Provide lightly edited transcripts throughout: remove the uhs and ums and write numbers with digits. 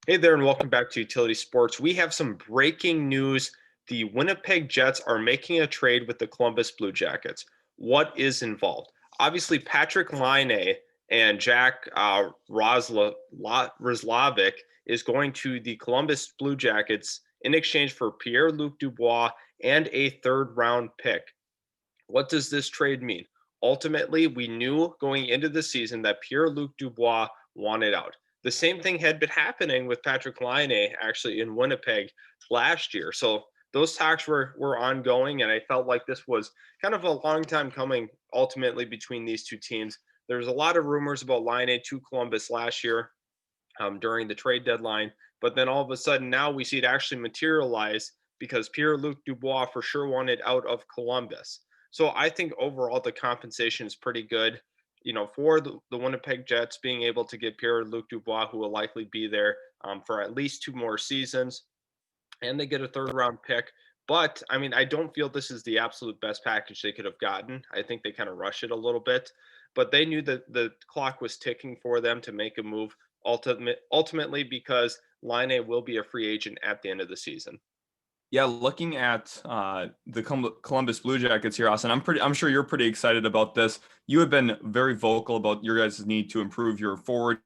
Hey there, and welcome back to Utility Sports. We have some breaking news. The Winnipeg Jets are making a trade with the Columbus Blue Jackets. What is involved? Obviously, Patrik Laine and Jack Roslovic is going to the Columbus Blue Jackets in exchange for Pierre-Luc Dubois and a third-round pick. What does this trade mean? Ultimately, we knew going into the season that Pierre-Luc Dubois wanted out. The same thing had been happening with Patrik Laine actually in Winnipeg last year. So those talks were ongoing, and I felt like this was kind of a long time coming ultimately between these two teams. There's a lot of rumors about Laine to Columbus last year during the trade deadline, but then all of a sudden now we see it actually materialize because Pierre-Luc Dubois for sure wanted out of Columbus. So I think overall the compensation is pretty good. For the Winnipeg Jets being able to get Pierre-Luc Dubois, who will likely be there for at least two more seasons, and they get a third round pick. But I mean, I don't feel this is the absolute best package they could have gotten. I think they kind of rush it a little bit, but they knew that the clock was ticking for them to make a move ultimately because Line will be a free agent at the end of the season. Yeah, looking at the Columbus Blue Jackets here, Austin, I'm sure you're pretty excited about this. You have been very vocal about your guys' need to improve your forward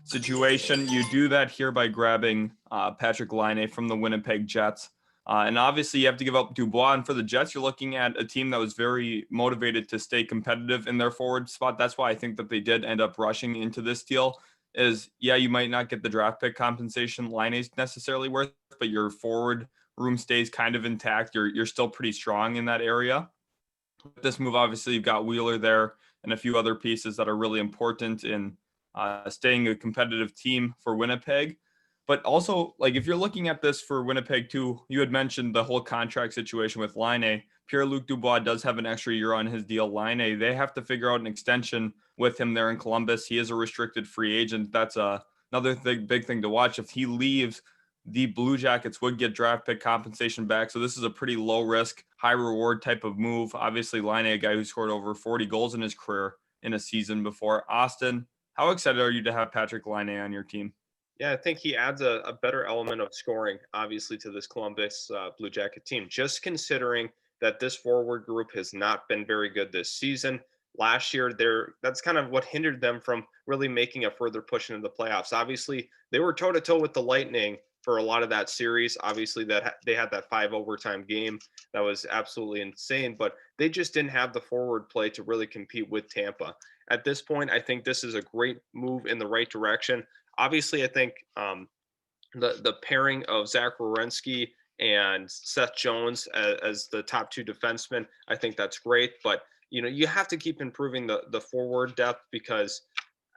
situation. You do that here by grabbing Patrik Laine from the Winnipeg Jets. And obviously, you have to give up Dubois. And for the Jets, you're looking at a team that was very motivated to stay competitive in their forward spot. That's why I think that they did end up rushing into this deal. Is yeah, you might not get the draft pick compensation Laine's necessarily worth, but your forward room stays kind of intact. You're still pretty strong in that area. With this move, obviously, you've got Wheeler there and a few other pieces that are really important in staying a competitive team for Winnipeg. But also, like if you're looking at this for Winnipeg too, you had mentioned the whole contract situation with Laine. Pierre-Luc Dubois does have an extra year on his deal. Laine, they have to figure out an extension with him there in Columbus. He is a restricted free agent. That's another big thing to watch. If he leaves, the Blue Jackets would get draft pick compensation back. So this is a pretty low risk, high reward type of move. Obviously, Laine, a guy who scored over 40 goals in his career in a season before. Austin, how excited are you to have Patrik Laine on your team? Yeah, I think he adds a better element of scoring, obviously, to this Columbus Blue Jacket team. Just considering that this forward group has not been very good this season. Last year, that's kind of what hindered them from really making a further push into the playoffs. Obviously, they were toe to toe with the Lightning for a lot of that series. Obviously, they had that 5 overtime game that was absolutely insane, but they just didn't have the forward play to really compete with Tampa. At this point, I think this is a great move in the right direction. Obviously, I think the pairing of Zach Werenski and Seth Jones as the top two defensemen, I think that's great. But you have to keep improving the forward depth because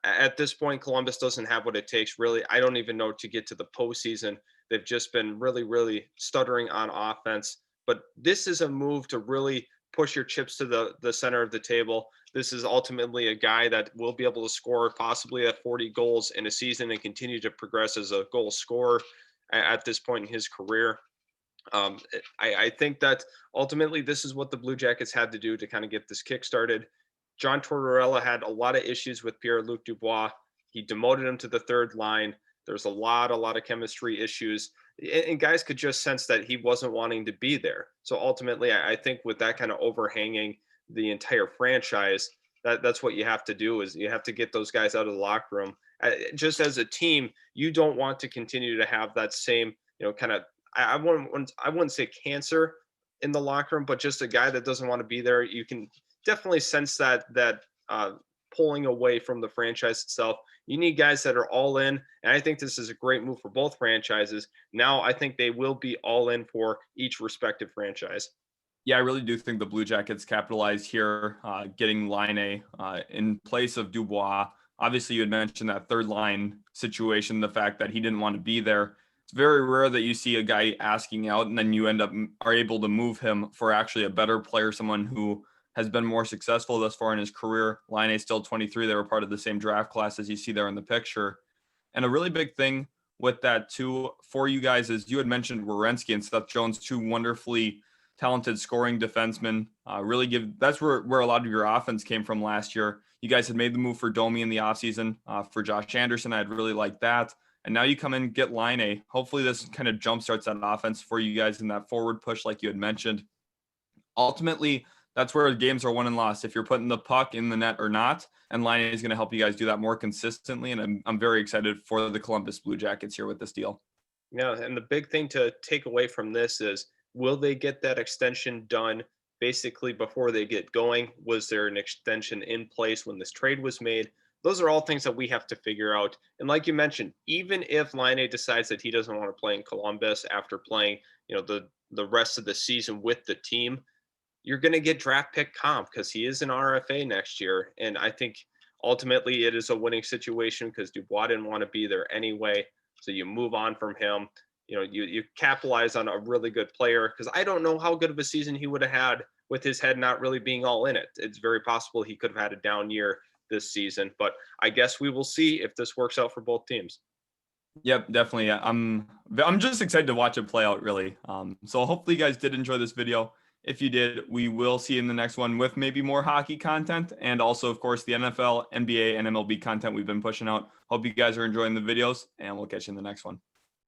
at this point, Columbus doesn't have what it takes. Really, I don't even know to get to the postseason. They've just been really, really stuttering on offense. But this is a move to really push your chips to the center of the table. This is ultimately a guy that will be able to score possibly at 40 goals in a season and continue to progress as a goal scorer at this point in his career. I think that ultimately this is what the Blue Jackets had to do to kind of get this kick started. John Tortorella had a lot of issues with Pierre-Luc Dubois. He demoted him to the third line. There's a lot of chemistry issues, and guys could just sense that he wasn't wanting to be there. So ultimately, I think with that kind of overhanging the entire franchise, that's what you have to do is you have to get those guys out of the locker room. Just as a team, you don't want to continue to have that same, kind of I wouldn't say cancer in the locker room, but just a guy that doesn't want to be there. You can definitely sense that pulling away from the franchise itself. You need guys that are all in, and I think this is a great move for both franchises. Now I think they will be all in for each respective franchise. Yeah, I really do think the Blue Jackets capitalized here, getting Laine in place of Dubois. Obviously, you had mentioned that third line situation, the fact that he didn't want to be there. It's very rare that you see a guy asking out and then you are able to move him for actually a better player, someone who has been more successful thus far in his career. Laine is still 23. They were part of the same draft class as you see there in the picture. And a really big thing with that too for you guys is you had mentioned Werenski and Seth Jones, two wonderfully talented scoring defensemen. That's where a lot of your offense came from last year. You guys had made the move for Domi in the offseason for Josh Anderson. I'd really like that. And now you come in, get Laine. Hopefully this kind of jumpstarts that offense for you guys in that forward push, like you had mentioned. Ultimately, that's where games are won and lost. If you're putting the puck in the net or not, and Laine is going to help you guys do that more consistently. And I'm very excited for the Columbus Blue Jackets here with this deal. Yeah, and the big thing to take away from this is, will they get that extension done basically before they get going? Was there an extension in place when this trade was made? Those are all things that we have to figure out. And like you mentioned, even if Laine decides that he doesn't want to play in Columbus after playing, the rest of the season with the team, you're going to get draft pick comp because he is an RFA next year. And I think ultimately it is a winning situation because Dubois didn't want to be there anyway. So you move on from him. You capitalize on a really good player, because I don't know how good of a season he would have had with his head not really being all in it. It's very possible he could have had a down year this season, but I guess we will see if this works out for both teams. Yep, definitely. I'm just excited to watch it play out, really. So hopefully you guys did enjoy this video. If you did, we will see you in the next one with maybe more hockey content, and also, of course, the NFL, NBA, and MLB content we've been pushing out. Hope you guys are enjoying the videos, and we'll catch you in the next one.